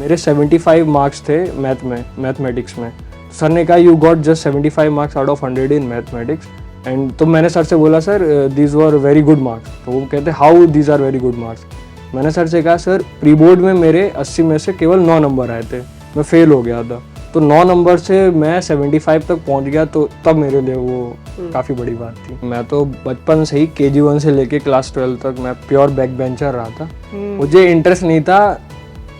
मेरे 75 मार्क्स थे मैथमेटिक्स में। सर ने कहा you got just 75 marks out of 100 in mathematics. And तो मैंने सर से बोला sir these were very good marks. तो वो कहते how these are very good marks. मैंने सर से कहा सर प्री बोर्ड में मेरे 80 में से केवल 9 नंबर आए थे, मैं फेल हो गया था। तो 9 नंबर से मैं 75 तक पहुंच गया, तो तब मेरे लिए वो काफ़ी बड़ी बात थी। मैं तो बचपन से ही KG1 से लेके क्लास 12 तक मैं प्योर बैक बेंचर रहा था। मुझे इंटरेस्ट नहीं था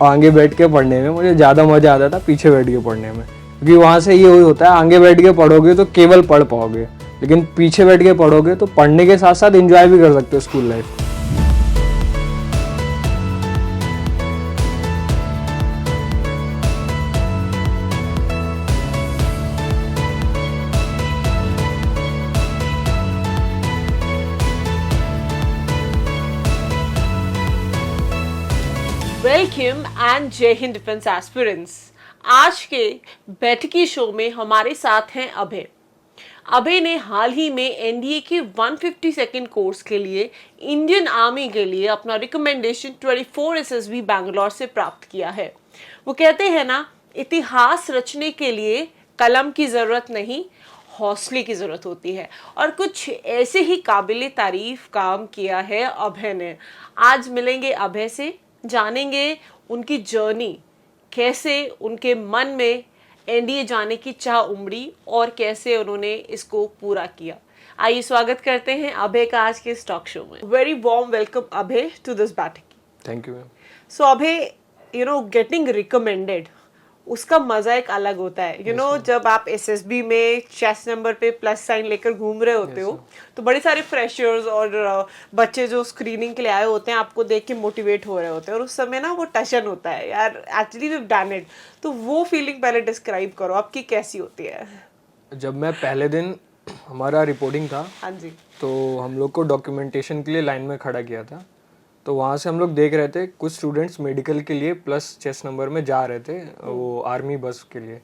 आगे बैठ के पढ़ने में, मुझे ज़्यादा मज़ा आता था पीछे बैठ के पढ़ने में, क्योंकि वहाँ से ये होता है आगे बैठ के पढ़ोगे तो केवल पढ़ पाओगे, लेकिन पीछे बैठ के पढ़ोगे तो पढ़ने के साथ साथ एंजॉय भी कर सकते हो स्कूल लाइफ। वेलकम एंड जय हिंद डिफेंस एस्पिरेंट्स। आज के बैठकी शो में हमारे साथ हैं अभय। अभय ने हाल ही में एनडीए के 152nd कोर्स के लिए इंडियन आर्मी के लिए अपना रिकमेंडेशन 24 एसएसबी बैंगलोर से प्राप्त किया है। वो कहते हैं ना, इतिहास रचने के लिए कलम की जरूरत नहीं, हौसले की जरूरत होती है, और कुछ ऐसे ही काबिले तारीफ काम किया है अभय ने। आज मिलेंगे अभय से, जानेंगे उनकी जर्नी, कैसे उनके मन में एनडीए जाने की चाह उमड़ी और कैसे उन्होंने इसको पूरा किया। आइए स्वागत करते हैं अभय का आज के स्टॉक शो में। Very warm welcome Abhay to this baithak. Thank you ma'am. So Abhay, getting recommended, उसका मजा एक अलग होता है। जब आप एसएसबी में चेस्ट नंबर पे प्लस साइन लेकर घूम रहे होते हो, तो बड़े सारे फ्रेशर्स और बच्चे जो स्क्रीनिंग के लिए आए होते हैं आपको देख के मोटिवेट हो रहे होते हैं, और उस समय ना वो टशन होता है, यार actually we have done it. तो वो फीलिंग पहले डिस्क्राइब करो, आपकी कैसी होती है? जब मैं पहले दिन हमारा रिपोर्टिंग था, हाँ जी, तो हम लोग को डॉक्यूमेंटेशन के लिए लाइन में खड़ा किया था। तो वहाँ से हम लोग देख रहे थे कुछ स्टूडेंट्स मेडिकल के लिए प्लस चेस्ट नंबर में जा रहे थे, वो आर्मी बस के लिए,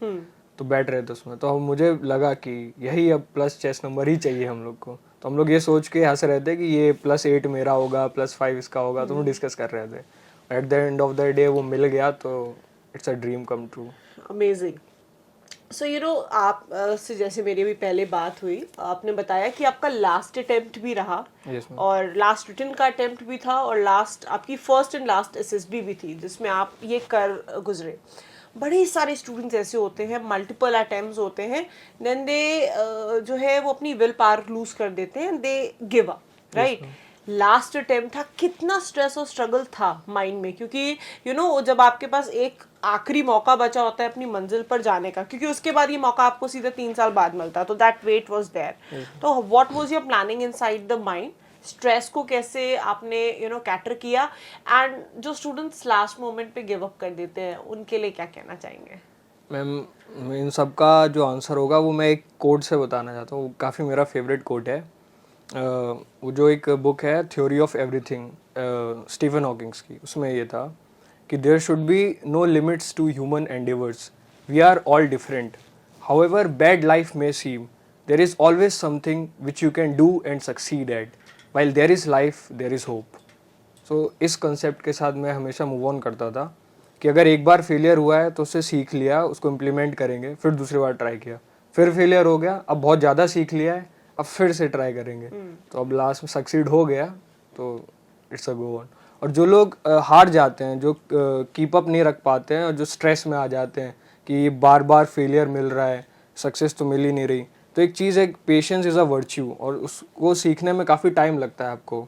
तो बैठ रहे थे उसमें। तो मुझे लगा कि यही अब प्लस चेस्ट नंबर ही चाहिए हम लोग को। तो हम लोग ये सोच के हंस रहे थे कि ये +8 मेरा होगा, +5 इसका होगा, तो हम डिस्कस कर रहे थे। At the end of the day वो मिल गया, तो it's a dream come true. Amazing. So आप से जैसे मेरी भी पहले बात हुई, आपने बताया कि आपका लास्ट अटेम्प्ट भी रहा, और लास्ट रिटन का अटेम्प्ट भी था, और लास्ट आपकी फर्स्ट एंड लास्ट एसएसबी भी थी जिसमें आप ये कर गुजरे। बड़े सारे स्टूडेंट्स ऐसे होते हैं, मल्टीपल अटेम्प्ट्स होते हैं, देन दे जो है वो अपनी विल पावर लूज कर देते हैं, they give up, right? Last attempt था, कितना स्ट्रेस और स्ट्रगल था माइंड में, क्योंकि जब आपके पास एक आखिरी मौका बचा होता है अपनी मंजिल पर जाने का, क्योंकि उसके बाद ये मौका आपको सीधा 3 साल बाद मिलता है, तो दैट वेट वाज देयर। तो what was your planning inside the mind? Stress को कैसे आपने कैटर किया? एंड जो स्टूडेंट्स लास्ट मोमेंट पे गिव अप कर देते हैं, उनके लिए क्या कहना चाहेंगे? मैम, इन सब का जो आंसर होगा वो मैं एक कोट से बताना चाहता हूँ। काफ़ी मेरा फेवरेट कोट है। वो जो एक बुक है theory of everything, Stephen Hawking's की, उसमें ये था कि there should be no limits to human endeavours, we are all different, however bad life may seem, there is always something which you can do and succeed at, while there is life there is hope. So इस concept के साथ मैं हमेशा move on करता था कि अगर एक बार फेलियर हुआ है तो उससे सीख लिया, उसको इम्प्लीमेंट करेंगे, फिर दूसरी बार ट्राई किया, फिर फेलियर हो गया, अब बहुत ज़्यादा सीख लिया है, अब फिर से ट्राई करेंगे, तो अब लास्ट में सक्सीड हो गया, तो इट्स अ गो ऑन। और जो लोग हार जाते हैं, जो कीप अप नहीं रख पाते हैं, और जो स्ट्रेस में आ जाते हैं कि बार बार फेलियर मिल रहा है, सक्सेस तो मिल ही नहीं रही, तो एक चीज़ है, पेशेंस इज़ अ वर्च्यू, और उसको सीखने में काफ़ी टाइम लगता है आपको,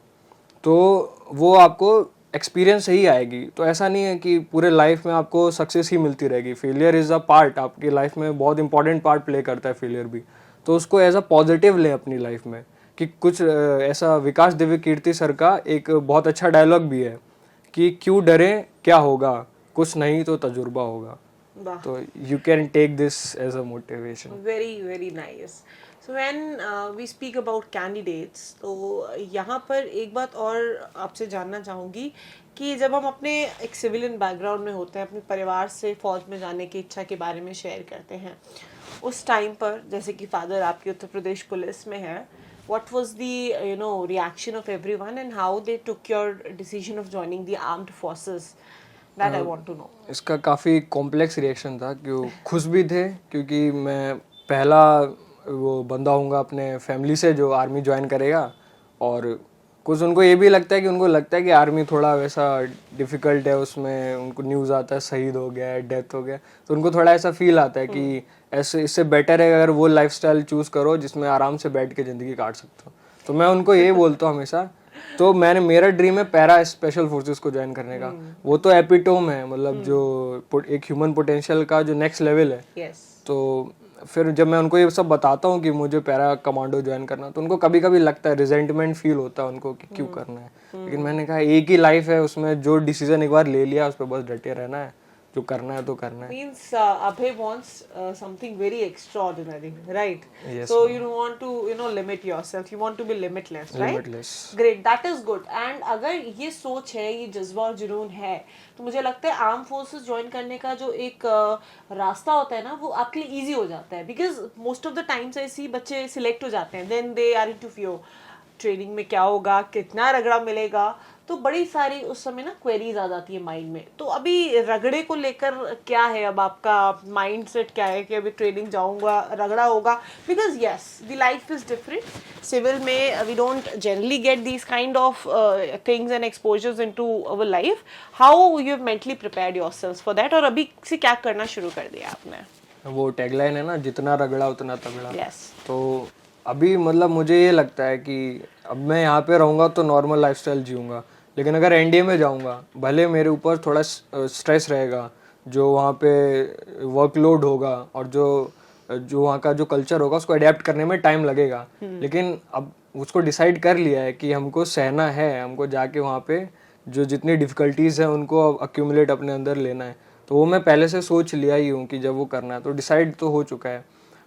तो वो आपको एक्सपीरियंस से ही आएगी। तो ऐसा नहीं है कि पूरे लाइफ में आपको सक्सेस ही मिलती रहेगी, फेलियर इज़ अ पार्ट, आपकी लाइफ में बहुत इंपॉर्टेंट पार्ट प्ले करता है फेलियर भी। तो उसको एज अ पॉजिटिव लें अपनी लाइफ में, कि कुछ ऐसा विकास दिव्य कीर्ति सर का एक बहुत अच्छा डायलॉग भी है कि क्यों डरें, क्या होगा, कुछ नहीं तो तजुर्बा होगा। तो you can take this as a motivation. Very very nice. So when we speak about candidates, तो यहाँ पर एक बात और आपसे जानना चाहूँगी कि जब हम अपने एक सिविलियन बैकग्राउंड में होते हैं, अपने परिवार से फौज में जाने की इच्छा के बारे में शेयर करते हैं, उस टाइम पर जैसे कि फादर आपके उत्तर प्रदेश पुलिस में है, what was the reaction of everyone and how they took your decision of joining the armed forces? That I want to know. इसका काफ़ी कॉम्प्लेक्स रिएक्शन था कि वो खुश भी थे क्योंकि मैं पहला वो बंदा हूँगा अपने फैमिली से जो आर्मी ज्वाइन करेगा, और कुछ उनको ये भी लगता है कि उनको लगता है कि आर्मी थोड़ा वैसा डिफ़िकल्ट है, उसमें उनको न्यूज़ आता है शहीद हो गया है, डेथ हो गया, तो उनको थोड़ा ऐसा फील आता है कि ऐसे इससे बेटर है अगर वो लाइफस्टाइल चूज़ करो जिसमें आराम से बैठ के ज़िंदगी काट सकते हो। तो मैं उनको ये बोलता हूँ हमेशा। तो मेरा ड्रीम है पैरा स्पेशल फोर्सेस को ज्वाइन करने का। वो तो एपिटोम है, मतलब जो एक ह्यूमन पोटेंशियल का जो नेक्स्ट लेवल है। yes. तो फिर जब मैं उनको ये सब बताता हूँ कि मुझे पैरा कमांडो ज्वाइन करना, तो उनको कभी कभी लगता है, रिजेंटमेंट फील होता है उनको कि क्यों करना है। लेकिन मैंने कहा एक ही लाइफ है, उसमें जो डिसीजन एक बार ले लिया उस पर बस डटे रहना है, जो करना है तो करना है। Means Abhay wants something very extraordinary, right? Yes, So you don't want to, limit yourself. You want to be limitless, right? Limitless. Great, that is good. And अगर ये सोच है, ये जज्बा और जुनून है, तो मुझे लगता है आर्म फोर्सेस ज्वाइन करने का जो एक रास्ता होता है ना, वो आपके लिए इजी हो जाता है। Because most of the times ऐसी बच्चे सिलेक्ट हो जाते हैं, then they are into fear, training में क्या होगा, कितना रगड़ा मिलेगा, तो बड़ी सारी उस समय ना क्वेरीज आ जाती है माइंड में। तो अभी रगड़े को लेकर क्या है, अब आपका माइंड सेट क्या है कि अभी ट्रेनिंग जाऊंगा रगड़ा होगा? Because yes, the life is different. Civil में we don't generally get these kind of things and exposures into our life. How you have mentally prepared yourself for that, और अभी से क्या करना शुरू कर दिया आपने? वो टैगलाइन है ना, जितना रगड़ा उतना तगड़ा। yes. तो अभी मतलब मुझे ये लगता है कि अब मैं यहाँ पे रहूँगा तो नॉर्मल लाइफस्टाइल जीऊँगा, लेकिन अगर एनडीए में जाऊँगा, भले मेरे ऊपर थोड़ा स्ट्रेस रहेगा, जो वहाँ पे वर्कलोड होगा और जो वहाँ का जो कल्चर होगा उसको अडेप्ट करने में टाइम लगेगा, लेकिन अब उसको डिसाइड कर लिया है कि हमको सहना है, हमको जाके वहाँ पे जो जितनी डिफ़िकल्टीज़ हैं उनको अक्यूमुलेट अपने अंदर लेना है। तो वो मैं पहले से सोच लिया ही हूँ कि जब वो करना है, तो डिसाइड तो हो चुका है।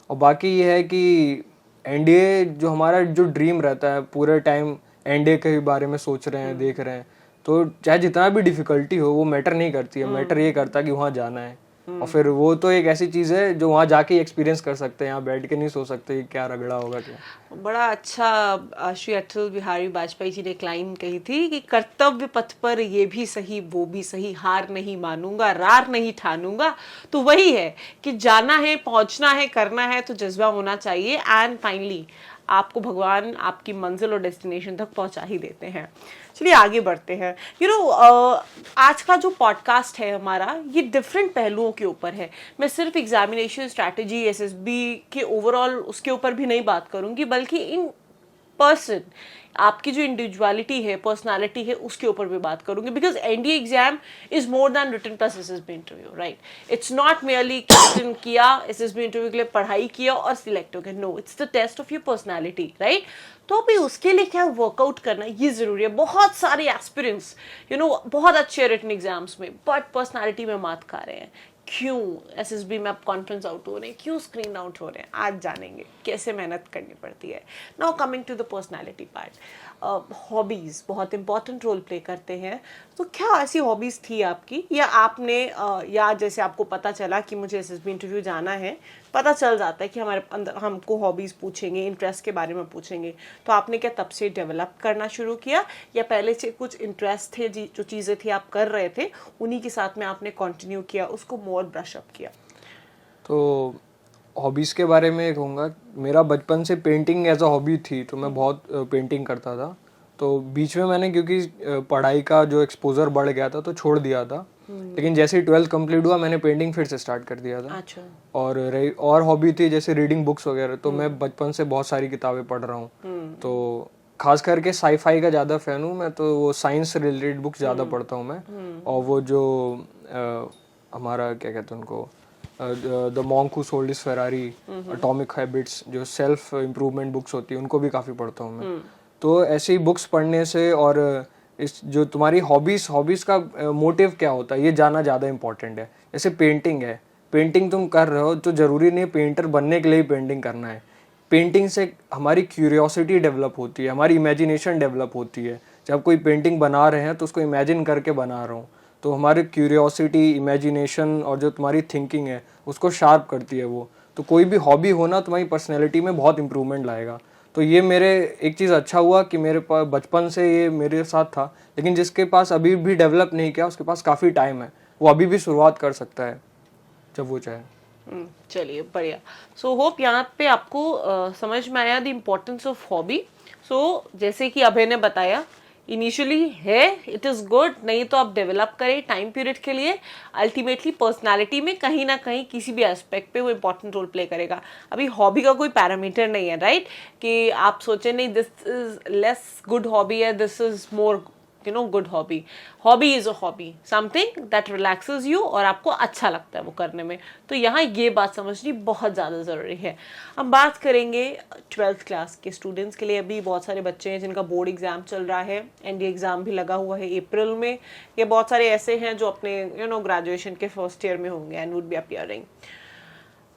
और बाकी ये है कि एनडीए जो हमारा जो ड्रीम रहता है, पूरे टाइम एनडीए के बारे में सोच रहे हैं, देख रहे हैं, तो चाहे जितना भी डिफिकल्टी हो वो मैटर नहीं करती है। मैटर ये करता है कि वहाँ जाना है, और फिर वो तो एक ऐसी चीज़ है जो वहाँ जाके एक्सपीरियंस कर सकते हैं, यहाँ बैठ के नहीं सोच सकते कि क्या रगड़ा होगा क्या। बड़ा अच्छा श्री अटल बिहारी वाजपेयी जी ने एक लाइन कही थी कि कर्तव्य पथ पर ये भी सही वो भी सही, हार नहीं मानूंगा रार नहीं ठानूंगा। तो वही है कि जाना है, पहुंचना है, करना है, तो जज्बा होना चाहिए, एंड फाइनली आपको भगवान आपकी मंजिल और डेस्टिनेशन तक पहुंचा ही देते हैं। चलिए आगे बढ़ते हैं। आज का जो पॉडकास्ट है हमारा, ये डिफरेंट पहलुओं के ऊपर है। मैं सिर्फ एग्जामिनेशन स्ट्रैटेजी, एसएसबी के ओवरऑल उसके ऊपर भी नहीं बात करूंगी, बल्कि इन पर्सन आपकी जो इंडिविजुअलिटी है, पर्सनालिटी है, उसके ऊपर भी बात करूंगी। Because NDA exam is more than written plus SSB interview, right? It's not merely written किया, एसएसबी इंटरव्यू के लिए पढ़ाई किया और सिलेक्ट हो गया। No, it's the test of your personality, right? तो अभी उसके लिए क्या वर्कआउट करना ये जरूरी है। बहुत सारे एस्पिरेंट्स बहुत अच्छे रिटन एग्जाम्स में, बट पर्सनालिटी में मात खा रहे हैं। क्यों एसएसबी में आप कॉन्फ्रेंस आउट हो रहे हैं, क्यों स्क्रीन आउट हो रहे हैं? आज जानेंगे कैसे मेहनत करनी पड़ती है। Now coming to the personality part, hobbies बहुत इंपॉर्टेंट रोल प्ले करते हैं। तो क्या ऐसी हॉबीज़ थी आपकी, या आपने या जैसे आपको पता चला कि मुझे एसएसबी इंटरव्यू जाना है, पता चल जाता है कि हमारे अंदर हमको हॉबीज़ पूछेंगे, इंटरेस्ट के बारे में पूछेंगे, तो आपने क्या तब से डेवलप करना शुरू किया, या पहले से कुछ इंटरेस्ट थे, जो चीज़ें थी आप कर रहे थे उन्हीं के साथ में आपने कंटिन्यू किया, उसको मोर ब्रश अप किया? तो हॉबीज़ के बारे में कहूँगा, मेरा बचपन से पेंटिंग एज अ हॉबी थी, तो मैं बहुत पेंटिंग करता था। तो बीच में मैंने क्योंकि पढ़ाई का जो एक्सपोजर बढ़ गया था तो छोड़ दिया था, लेकिन जैसे ही 12th कंप्लीट हुआ मैंने पेंटिंग फिर से स्टार्ट कर दिया था। अच्छा। और हॉबी थी जैसे रीडिंग बुक्स वगैरह, तो मैं बचपन से बहुत सारी किताबें पढ़ रहा हूँ। तो खास करके साईफाई का ज़्यादा फ़ैन हूँ मैं, तो वो साइंस रिलेटेड बुक्स ज़्यादा पढ़ता हूँ मैं। और वो जो हमारा क्या कहते हैं उनको, the monk who sold his Ferrari, atomic habits, जो सेल्फ इम्प्रूवमेंट बुक्स होती है, उनको भी काफ़ी पढ़ता हूँ मैं। तो ऐसी बुक्स पढ़ने से, और इस जो तुम्हारी हॉबीज़ का मोटिव क्या होता है ये जानना ज़्यादा इंपॉर्टेंट है। जैसे पेंटिंग है, पेंटिंग तुम कर रहे हो तो ज़रूरी नहीं पेंटर बनने के लिए ही पेंटिंग करना है। पेंटिंग से हमारी क्यूरियोसिटी डेवलप होती है, हमारी इमेजिनेशन डेवलप होती है। जब कोई पेंटिंग बना रहे हैं तो उसको इमेजिन करके बना रहा हूँ, तो हमारी क्यूरियोसिटी, इमेजिनेशन और जो तुम्हारी थिंकिंग है उसको शार्प करती है वो। तो कोई भी हॉबी होना तुम्हारी पर्सनैलिटी में बहुत इंप्रूवमेंट लाएगा। तो ये मेरे एक चीज़ अच्छा हुआ कि मेरे पास बचपन से ये मेरे साथ था, लेकिन जिसके पास अभी भी डेवलप नहीं किया उसके पास काफ़ी टाइम है। वो अभी भी शुरुआत कर सकता है जब वो चाहे। चलिए बढ़िया। सो होप यहाँ पे आपको समझ में आया द इम्पोर्टेंस ऑफ हॉबी। सो जैसे कि अभय ने बताया, इनिशियली है इट इज गुड, नहीं तो आप डेवलप करें टाइम पीरियड के लिए, अल्टीमेटली पर्सनालिटी में कहीं ना कहीं किसी भी एस्पेक्ट पे वो इंपॉर्टेंट रोल प्ले करेगा। अभी हॉबी का कोई पैरामीटर नहीं है, राइट, कि आप सोचे नहीं this is less good hobby है, this is more good hobby. Hobby is a hobby, something that relaxes you और आपको अच्छा लगता है वो करने में। तो यहाँ ये बात समझनी बहुत ज़्यादा ज़रूरी है। हम बात करेंगे 12th क्लास के स्टूडेंट्स के लिए। अभी बहुत सारे बच्चे हैं जिनका बोर्ड एग्जाम चल रहा है, एनडीए एग्जाम भी लगा हुआ है अप्रैल में। ये बहुत सारे ऐसे हैं जो अपने ग्रेजुएशन के फर्स्ट ईयर में होंगे and would be appearing.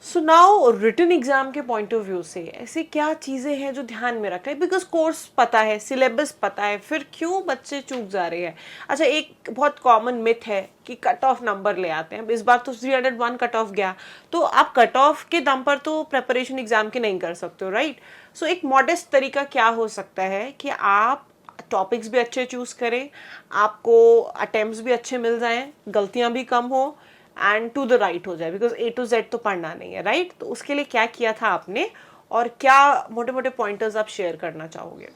So now written exam के पॉइंट ऑफ व्यू से ऐसे क्या चीज़ें हैं जो ध्यान में रखना है, बिकॉज कोर्स पता है, सिलेबस पता है, फिर क्यों बच्चे चूक जा रहे हैं। अच्छा, एक बहुत कॉमन मिथ है कि कट ऑफ नंबर ले आते हैं। इस बार तो 301 कट ऑफ गया, तो आप कट ऑफ के दम पर तो प्रेपरेशन एग्जाम की नहीं कर सकते हो, राइट। सो एक मॉडेस्ट तरीका क्या हो सकता है कि आप टॉपिक्स भी अच्छे चूज करें, आपको अटेम्प्ट्स भी अच्छे मिल जाएं, गलतियां भी कम हो एंड टू द राइट हो जाए, बिकॉज A to Z तो पढ़ना नहीं है, राइट। तो उसके लिए क्या किया था आपने और क्या मोटे मोटे पॉइंटर्स आप शेयर करना चाहोगे?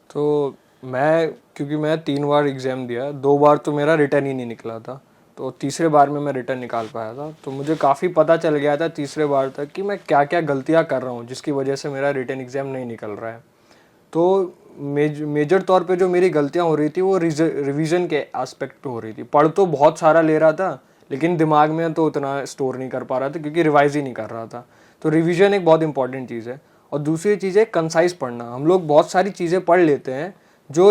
तो क्योंकि मैं 3 बार एग्ज़ाम दिया, 2 बार तो मेरा रिटर्न ही नहीं निकला था, तो तीसरे बार में मैं रिटर्न निकाल पाया था। तो मुझे काफ़ी पता चल गया था तीसरे बार तक कि मैं क्या क्या गलतियाँ कर रहा हूँ जिसकी वजह से मेरा रिटर्न एग्ज़ाम नहीं निकल रहा है। तो मेजर तौर पे जो मेरी गलतियाँ हो रही थी वो रिवीजन के एस्पेक्ट पे हो रही थी। पढ़ तो बहुत सारा ले रहा था, लेकिन दिमाग में तो उतना स्टोर नहीं कर पा रहा था क्योंकि रिवाइज ही नहीं कर रहा था। तो रिवीजन एक बहुत इंपॉर्टेंट चीज़ है। और दूसरी चीज़ है कंसाइज पढ़ना। हम लोग बहुत सारी चीज़ें पढ़ लेते हैं जो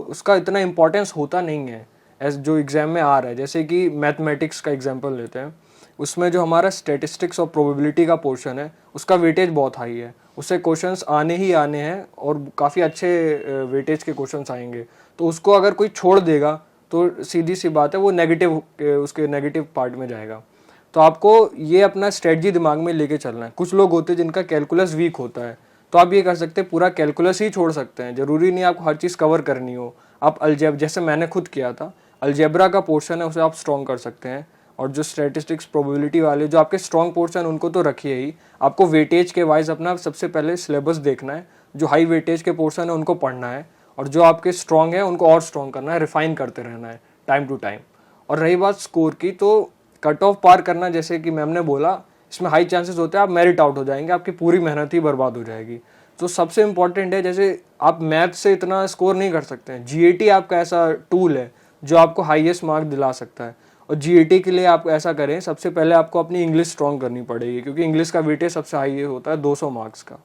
उसका इतना इम्पोर्टेंस होता नहीं है एज जो एग्ज़ाम में आ रहा है। जैसे कि मैथमेटिक्स का एग्जाम्पल लेते हैं, उसमें जो हमारा स्टैटिस्टिक्स और प्रोबेबिलिटी का पोर्शन है उसका वेटेज बहुत हाई है, उससे क्वेश्चंस आने ही आने हैं और काफ़ी अच्छे वेटेज के क्वेश्चंस आएंगे। तो उसको अगर कोई छोड़ देगा तो सीधी सी बात है वो उसके नेगेटिव पार्ट में जाएगा। तो आपको ये अपना स्ट्रेटजी दिमाग में लेके चलना है। कुछ लोग होते हैं जिनका कैलकुलस वीक होता है, तो आप ये कर सकते हैं पूरा कैलकुलस ही छोड़ सकते हैं। ज़रूरी नहीं आपको हर चीज़ कवर करनी हो। आप अलजेब्रा, जैसे मैंने खुद किया था, अलजेब्रा का पोर्शन है उसे आप स्ट्रॉन्ग कर सकते हैं। और जो स्टैटिस्टिक्स प्रोबेबिलिटी वाले जो आपके स्ट्रॉन्ग पोर्शन उनको तो रखिए ही, आपको वेटेज के वाइज अपना सबसे पहले सिलेबस देखना है। जो हाई वेटेज के पोर्शन है उनको पढ़ना है और जो आपके स्ट्रॉन्ग है उनको और स्ट्रॉन्ग करना है, रिफाइन करते रहना है टाइम टू टाइम। और रही बात स्कोर की, तो कट ऑफ पार करना, जैसे कि मैम ने बोला, इसमें हाई चांसेस होते हैं आप मेरिट आउट हो जाएंगे, आपकी पूरी मेहनत ही बर्बाद हो जाएगी। तो सबसे इम्पॉर्टेंट है, जैसे आप मैथ से इतना स्कोर नहीं कर सकते हैं, GAT आपका ऐसा टूल है जो आपको हाईएस्ट मार्क दिला सकता है। और GAT के लिए आप ऐसा करें, सबसे पहले आपको अपनी इंग्लिश स्ट्रॉन्ग करनी पड़ेगी क्योंकि इंग्लिश का वेटेज सबसे हाई होता है 200 मार्क्स का।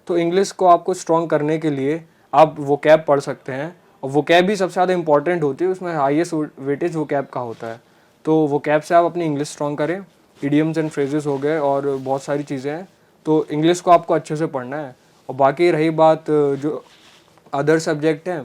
तो इंग्लिश को आपको स्ट्रॉन्ग करने के लिए आप वोकैब पढ़ सकते हैं, और वोकैब भी सबसे ज़्यादा इंपॉर्टेंट होती है, उसमें हाईएस्ट वेटेज वोकैब का होता है। तो वोकैब से आप अपनी इंग्लिश स्ट्रॉन्ग करें। इडियम्स एंड फ्रेजेस हो गए और बहुत सारी चीज़ें हैं, तो इंग्लिश को आपको अच्छे से पढ़ना है। और बाकी रही बात जो अदर सब्जेक्ट हैं,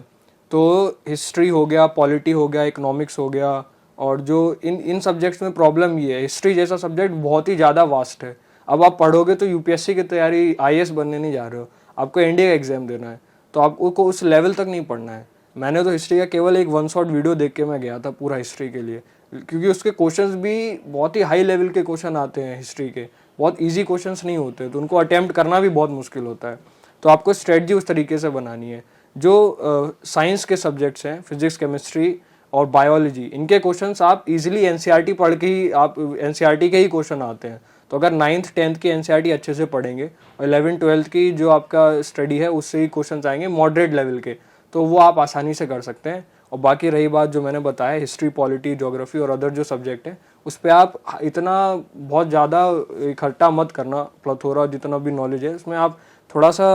तो हिस्ट्री हो गया, पॉलिटी हो गया, इकोनॉमिक्स हो गया, और जो इन सब्जेक्ट्स में प्रॉब्लम ये है, हिस्ट्री जैसा सब्जेक्ट बहुत ही ज़्यादा वास्ट है। अब आप पढ़ोगे तो UPSC की तैयारी, IAS बनने नहीं जा रहे हो, आपको NDA का एग्ज़ाम देना है, तो आपको उस लेवल तक नहीं पढ़ना है। मैंने तो हिस्ट्री का केवल एक 1 शॉट वीडियो देख के मैं गया था पूरा हिस्ट्री के लिए, क्योंकि उसके क्वेश्चंस भी बहुत ही हाई लेवल के क्वेश्चन आते हैं हिस्ट्री के, बहुत ईजी क्वेश्चंस नहीं होते, तो उनको अटैम्प्ट करना भी बहुत मुश्किल होता है। तो आपको स्ट्रेटजी उस तरीके से बनानी है। जो साइंस के सब्जेक्ट्स हैं, फिजिक्स, केमिस्ट्री और बायोलॉजी, इनके क्वेश्चंस आप इजीली NCERT पढ़ के ही, आप NCERT के ही क्वेश्चन आते हैं। तो अगर 9th 10th की NCERT अच्छे से पढ़ेंगे और 11th 12th की जो आपका स्टडी है उससे ही क्वेश्चन आएंगे मॉडरेट लेवल के, तो वो आप आसानी से कर सकते हैं। और बाकी रही बात जो मैंने बताया, हिस्ट्री, पॉलिटी, ज्योग्राफी और अदर जो सब्जेक्ट हैं, उस पर आप इतना बहुत ज़्यादा इकट्ठा मत करना, प्लथोरा जितना भी नॉलेज है उसमें आप थोड़ा सा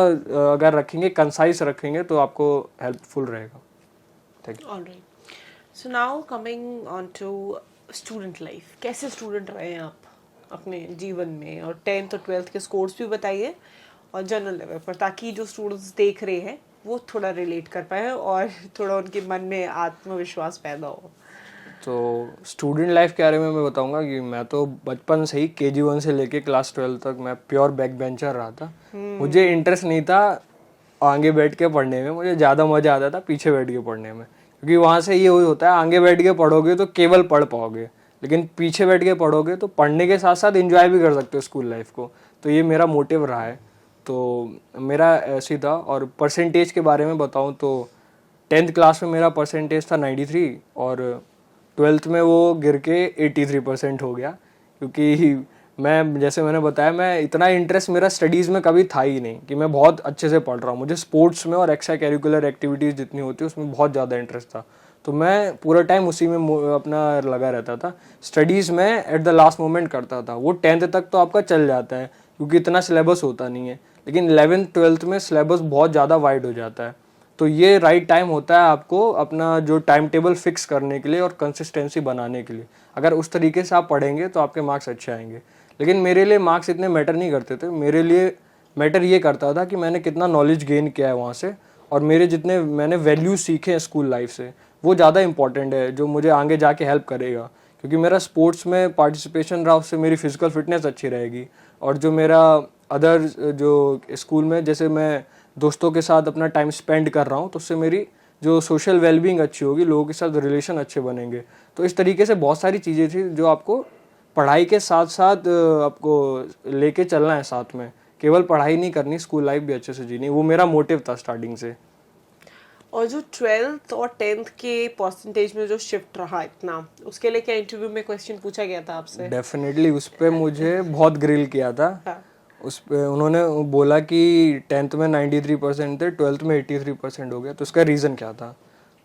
अगर रखेंगे, कंसाइज रखेंगे, तो आपको हेल्पफुल रहेगा। Thank you. Alright, so now coming on to student life, कैसे स्टूडेंट रहे हैं आप अपने जीवन में, और 10th और 12th के स्कोर्स भी बताइए और जनरल लेवल पर, ताकि जो स्टूडेंट्स देख रहे हैं वो थोड़ा रिलेट कर पाए और थोड़ा उनके मन में आत्मविश्वास पैदा हो। तो स्टूडेंट लाइफ के बारे में मैं बताऊंगा कि मैं तो बचपन से ही KG 1 से लेके क्लास 12 तक मैं प्योर बैक बेंचर रहा था। मुझे इंटरेस्ट नहीं था आगे बैठ के पढ़ने में, मुझे ज़्यादा मज़ा आता था पीछे बैठ के पढ़ने में, क्योंकि वहाँ से ये होता है आगे बैठ के पढ़ोगे तो केवल पढ़ पाओगे, लेकिन पीछे बैठ के पढ़ोगे तो पढ़ने के साथ साथ एंजॉय भी कर सकते हो स्कूल लाइफ को। तो ये मेरा मोटिव रहा है। तो मेरा ऐसे ही था। और परसेंटेज के बारे में बताऊँ तो 10th क्लास में मेरा परसेंटेज था 93 और 12th में वो गिर के 83% हो गया, क्योंकि मैं जैसे मैंने बताया मैं इतना इंटरेस्ट मेरा स्टडीज़ में कभी था ही नहीं कि मैं बहुत अच्छे से पढ़ रहा हूँ। मुझे स्पोर्ट्स में और एक्स्ट्रा करिकुलर एक्टिविटीज़ जितनी होती है उसमें बहुत ज़्यादा इंटरेस्ट था। तो मैं पूरा टाइम उसी में अपना लगा रहता था। स्टडीज़ में एट द लास्ट मोमेंट करता था। वो 10th तक तो आपका चल जाता है क्योंकि इतना सिलेबस होता नहीं है, लेकिन 11th 12th में सिलेबस बहुत ज़्यादा वाइड हो जाता है। तो ये राइट टाइम होता है आपको अपना जो टाइम टेबल फिक्स करने के लिए और कंसिस्टेंसी बनाने के लिए। अगर उस तरीके से आप पढ़ेंगे तो आपके मार्क्स अच्छे आएंगे। लेकिन मेरे लिए मार्क्स इतने मैटर नहीं करते थे। मेरे लिए मैटर ये करता था कि मैंने कितना नॉलेज गेन किया है वहाँ से, और मेरे जितने मैंने वैल्यूज सीखे हैं स्कूल लाइफ से वो ज़्यादा इंपॉर्टेंट है, जो मुझे आगे जाके हेल्प करेगा। क्योंकि मेरा स्पोर्ट्स में पार्टिसिपेशन रहा उससे मेरी फिजिकल फिटनेस अच्छी रहेगी, और जो मेरा अदर जो स्कूल में जैसे मैं दोस्तों के साथ अपना टाइम स्पेंड कर रहा हूँ तो उससे मेरी जो सोशल वेलबींग अच्छी होगी, लोगों के साथ रिलेशन अच्छे बनेंगे। तो इस तरीके से बहुत सारी चीज़ें थी जो आपको पढ़ाई के साथ साथ आपको लेके चलना है साथ में। केवल पढ़ाई नहीं करनी, स्कूल लाइफ भी अच्छे से जीनी, वो मेरा मोटिव था स्टार्टिंग से। और जो 12th और 10th के परसेंटेज में जो शिफ्ट रहा इतना, उसके लिए क्या इंटरव्यू में क्वेश्चन पूछा गया था आपसे? डेफिनेटली उस पर मुझे बहुत ग्रिल किया था। हाँ। उस पे उन्होंने बोला कि 10th में 93% थे, 12th में 83% हो गया, तो उसका रीज़न क्या था।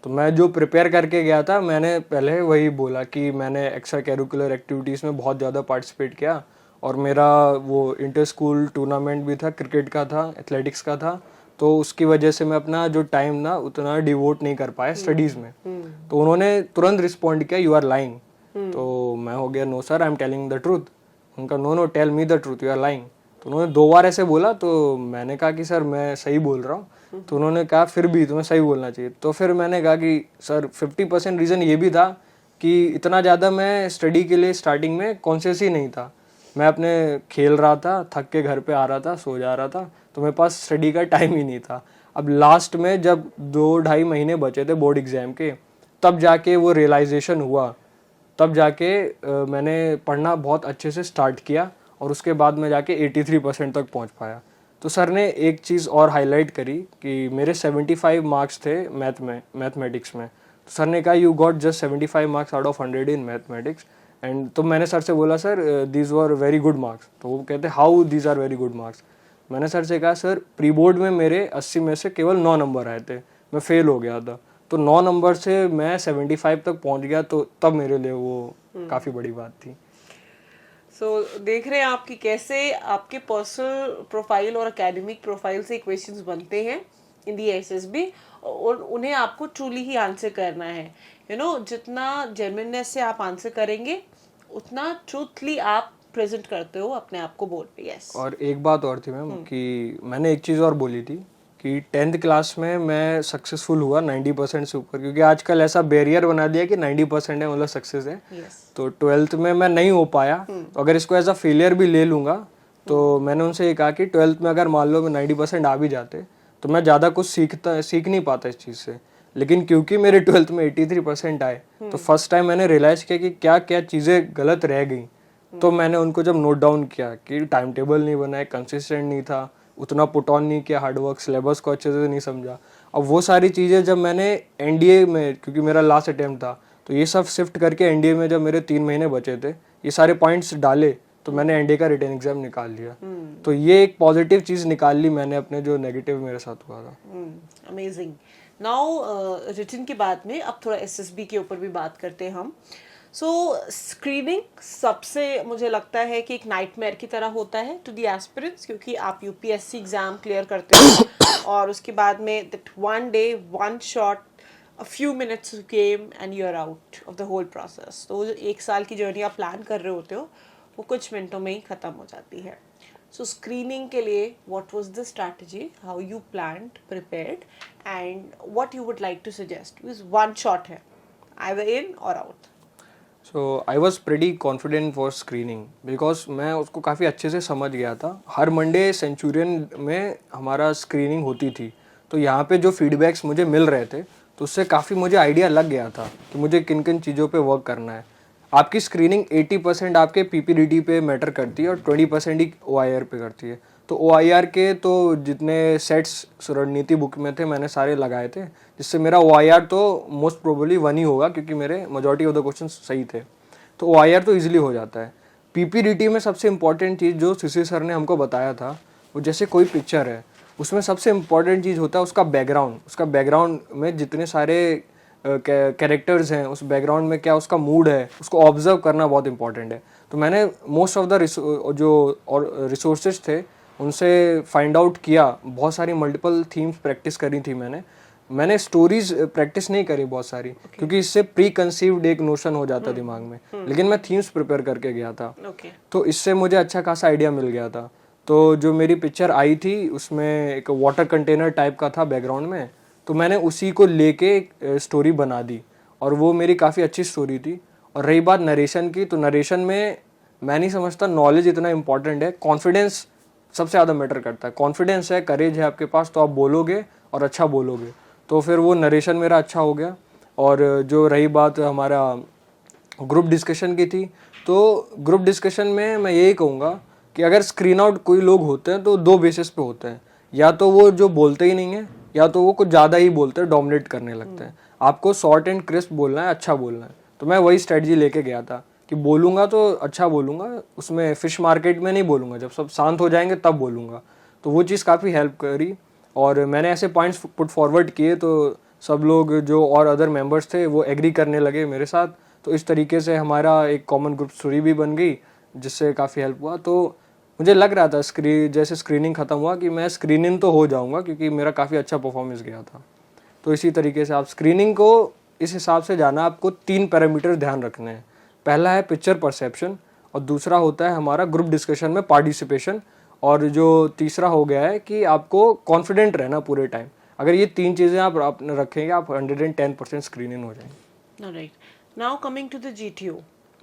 तो मैं जो प्रिपेयर करके गया था मैंने पहले वही बोला कि मैंने एक्स्ट्रा करिकुलर एक्टिविटीज़ में बहुत ज़्यादा पार्टिसिपेट किया, और मेरा वो इंटर स्कूल टूर्नामेंट भी था, क्रिकेट का था, एथलेटिक्स का था। तो उसकी वजह से मैं अपना जो टाइम ना उतना डिवोट नहीं कर पाया स्टडीज़ में। तो उन्होंने तुरंत रिस्पॉन्ड किया, यू आर लाइंग। तो मैं हो गया, no sir I am telling the truth. उनका no no tell me the truth, you are lying. तो उन्होंने 2 बार ऐसे बोला, तो मैंने कहा कि सर मैं सही बोल रहा हूँ। तो उन्होंने कहा फिर भी तुम्हें सही बोलना चाहिए। तो फिर मैंने कहा कि सर 50% रीज़न ये भी था कि इतना ज़्यादा मैं स्टडी के लिए स्टार्टिंग में कॉन्शियस ही नहीं था। मैं अपने खेल रहा था, थक के घर पे आ रहा था, सो जा रहा था, तो मेरे पास स्टडी का टाइम ही नहीं था। अब लास्ट में जब 2-2.5 महीने बचे थे बोर्ड एग्ज़ाम के, तब जाके वो रियलाइजेशन हुआ। तब जाके मैंने पढ़ना बहुत अच्छे से स्टार्ट किया, और उसके बाद मैं जाके 83% तक पहुंच पाया। तो सर ने एक चीज़ और हाईलाइट करी कि मेरे 75 मार्क्स थे मैथमेटिक्स में। तो सर ने कहा you got just 75 marks out of 100 in mathematics. And तो मैंने सर से बोला sir these were very good marks. तो वो कहते how these are very good marks. मैंने सर से कहा सर प्री बोर्ड में मेरे 80 में से केवल 9 नंबर आए थे, मैं फेल हो गया था। तो 9 नंबर से मैं 75 तक पहुंच गया, तो तब मेरे लिए वो काफ़ी बड़ी बात थी। देख रहे हैं आप कि कैसे आपके पर्सनल प्रोफाइल और एकेडमिक प्रोफाइल से क्वेश्चंस बनते हैं इन दी एसएसबी, और उन्हें आपको ट्रूली ही आंसर करना है। जितना जेन्युइननेस से आप आंसर करेंगे उतना ट्रूथली आप प्रेजेंट करते हो अपने आप को बोर्ड पे। यस। और एक बात और थी मैम कि मैंने एक चीज़ और बोली थी कि 10th क्लास में मैं सक्सेसफुल हुआ 90% से ऊपर, क्योंकि आजकल ऐसा बैरियर बना दिया कि 90% है मतलब सक्सेस है। तो 12th में मैं नहीं हो पाया, तो अगर इसको एज अ फेलियर भी ले लूँगा, तो मैंने उनसे ये कहा कि 12th में अगर मान लो मैं 90% आ भी जाते तो मैं ज़्यादा कुछ सीख नहीं पाता इस चीज़ से। लेकिन क्योंकि मेरे 12th में 83% आए, तो फर्स्ट टाइम मैंने रियलाइज़ किया कि क्या क्या चीज़ें गलत रह गई। तो मैंने उनको जब नोट डाउन किया कि टाइम टेबल नहीं बनाए, कंसिस्टेंट नहीं था, उतना पुट ऑन नहीं किया, हार्डवर्क, सिलेबस को अच्छे से नहीं समझा। अब वो सारी चीज़ें जब मैंने एनडीए में, क्योंकि मेरा लास्ट अटेम्प्ट था, तो ये सब शिफ्ट करके एनडीए में जब मेरे 3 महीने बचे थे, ये सारे पॉइंट्स डाले, तो मैंने एनडीए का रिटन एग्जाम निकाल लिया। तो ये एक पॉजिटिव चीज़ निकाल ली मैंने अपने जो नेगेटिव मेरे साथ हुआ था। अमेजिंग। नाउ रिटन के बाद में अब थोड़ा एसएसबी के ऊपर भी बात करते हैं हम। स्क्रीनिंग सबसे मुझे लगता है कि एक नाइटमेयर की तरह होता है टू दी एस्पिरेंट्स, क्योंकि आप यूपीएससी एग्जाम क्लियर करते हो और उसके बाद में that one day one shot a few minutes game and you're out of the whole process। तो वो जो 1 साल की जर्नी आप प्लान कर रहे होते हो वो कुछ मिनटों में ही ख़त्म हो जाती है। सो स्क्रीनिंग के लिए what was the strategy, how you planned, prepared and what you would like to suggest? Because one shot है, either in or out। So I was pretty confident for screening because मैं उसको काफ़ी अच्छे से समझ गया था। हर मंडे सेंचुरियन में हमारा स्क्रीनिंग होती थी, तो यहाँ पे जो फीडबैक्स मुझे मिल रहे थे तो उससे काफ़ी मुझे आइडिया लग गया था कि मुझे किन किन चीज़ों पे वर्क करना है। आपकी स्क्रीनिंग 80% आपके पीपीडीटी पे मैटर करती है और 20% ही ओआईआर पे करती है। तो ओआईआर के तो जितने सेट्स रणनीति बुक में थे मैंने सारे लगाए थे, जिससे मेरा ओआईआर तो मोस्ट प्रोबेबली 1 ही होगा, क्योंकि मेरे मेजॉरिटी ऑफ द क्वेश्चन सही थे। तो ओआईआर तो इजीली हो जाता है। पीपीडीटी में सबसे इंपॉर्टेंट चीज़ जो सीसी सर ने हमको बताया था, वो जैसे कोई पिक्चर है उसमें सबसे इम्पॉर्टेंट चीज़ होता है उसका बैकग्राउंड। उसका बैकग्राउंड में जितने सारे कैरेक्टर्स हैं, उस बैकग्राउंड में क्या उसका मूड है, उसको ऑब्जर्व करना बहुत इंपॉर्टेंट है। तो मैंने मोस्ट ऑफ द जो और रिसोर्सेज थे उनसे फाइंड आउट किया, बहुत सारी मल्टीपल थीम्स प्रैक्टिस करी थी मैंने स्टोरीज प्रैक्टिस नहीं करी बहुत सारी, क्योंकि इससे प्री कंसीव्ड एक नोशन हो जाता दिमाग में, लेकिन मैं थीम्स प्रिपेयर करके गया था। तो इससे मुझे अच्छा खासा आइडिया मिल गया था। तो जो मेरी पिक्चर आई थी उसमें एक वाटर कंटेनर टाइप का था बैकग्राउंड में, तो मैंने उसी को लेके एक स्टोरी बना दी और वो मेरी काफ़ी अच्छी स्टोरी थी। और रही बात नरेशन की, तो नरेशन में मैं नहीं समझता नॉलेज इतना इंपॉर्टेंट है, कॉन्फिडेंस सबसे ज़्यादा मैटर करता है। कॉन्फिडेंस है, करेज है आपके पास, तो आप बोलोगे और अच्छा बोलोगे। तो फिर वो नरेशन मेरा अच्छा हो गया। और जो रही बात हमारा ग्रुप डिस्कशन की थी, तो ग्रुप डिस्कशन में मैं यही कहूँगा कि अगर स्क्रीन आउट कोई लोग होते हैं तो 2 बेसिस पे होते हैं, या तो वो जो बोलते ही नहीं है, या तो वो कुछ ज़्यादा ही बोलते हैं, डोमिनेट करने लगते हैं। आपको शॉर्ट एंड क्रिस्प बोलना है, अच्छा बोलना है। तो मैं वही स्ट्रेटजी लेके गया था कि बोलूँगा तो अच्छा बोलूँगा, उसमें फिश मार्केट में नहीं बोलूँगा, जब सब शांत हो जाएंगे तब बोलूँगा। तो वो चीज़ काफ़ी हेल्प करी और मैंने ऐसे पॉइंट्स पुट फॉरवर्ड किए तो सब लोग जो और अदर मेंबर्स थे वो एग्री करने लगे मेरे साथ। तो इस तरीके से हमारा एक कॉमन ग्रुप स्टोरी भी बन गई, जिससे काफ़ी हेल्प हुआ। तो मुझे लग रहा था जैसे स्क्रीनिंग ख़त्म हुआ कि मैं स्क्रीनिंग तो हो जाऊंगा, क्योंकि मेरा काफ़ी अच्छा परफॉर्मेंस गया था। तो इसी तरीके से आप स्क्रीनिंग को इस हिसाब से जाना, आपको 3 पैरामीटर ध्यान रखने हैं। पहला है पिक्चर परसेप्शन, और दूसरा होता है हमारा ग्रुप डिस्कशन में पार्टिसिपेशन, और जो तीसरा हो गया है कि आपको कॉन्फिडेंट रहना पूरे टाइम। अगर ये 3 चीज़ें आप रखेंगे, आप 110% स्क्रीनिंग हो जाएंगे। Right, now coming to the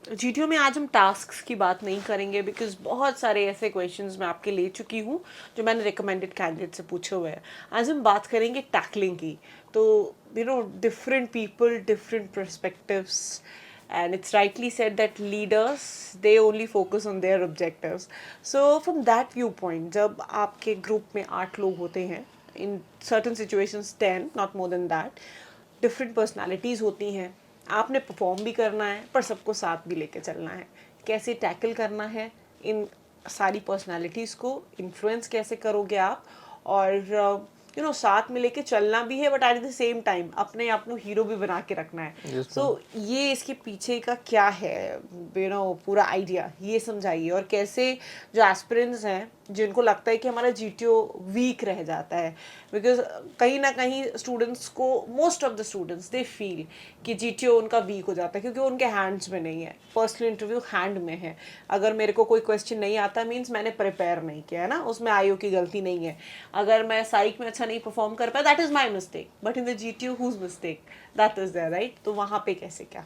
GTO में आज हम टास्क्स की बात नहीं करेंगे, बिकॉज बहुत सारे ऐसे क्वेश्चंस मैं आपके ले चुकी हूँ जो मैंने रिकमेंडेड कैंडिडेट से पूछे हुए हैं। आज हम बात करेंगे टैकलिंग की। तो you know, different people, different perspectives, and it's rightly said that leaders, they only focus on their objectives. So from that viewpoint, जब आपके ग्रुप में 8 लोग होते हैं, in certain situations 10, not more than that, different personalities होती हैं, आपने perform भी करना है पर सबको साथ भी लेके चलना है। कैसे टैकल करना है इन सारी पर्सनालिटीज़ को, इन्फ्लुएंस कैसे करोगे आप, और यू नो साथ में लेके चलना भी है, but at the same time अपने आप को हीरो भी बना के रखना है। सो ये इसके पीछे का क्या है, यू नो, पूरा आइडिया ये समझाइए। और कैसे जो एस्पिरेंट्स हैं जिनको लगता है कि हमारा जीटीओ वीक रह जाता है, बिकॉज कहीं ना कहीं स्टूडेंट्स को, most of the students they feel कि जीटीओ उनका वीक हो जाता है क्योंकि उनके हैंड्स में नहीं है। पर्सनल इंटरव्यू हैंड में है, अगर मेरे को कोई क्वेश्चन नहीं आता मीन्स मैंने प्रिपेयर नहीं किया है ना, उसमें आईओ की गलती नहीं है। अगर मैं साइक में अच्छा नहीं परफॉर्म कर पाया, that is my mistake, but in the GTO whose mistake, that is there, right? तो वहाँ पे कैसे क्या?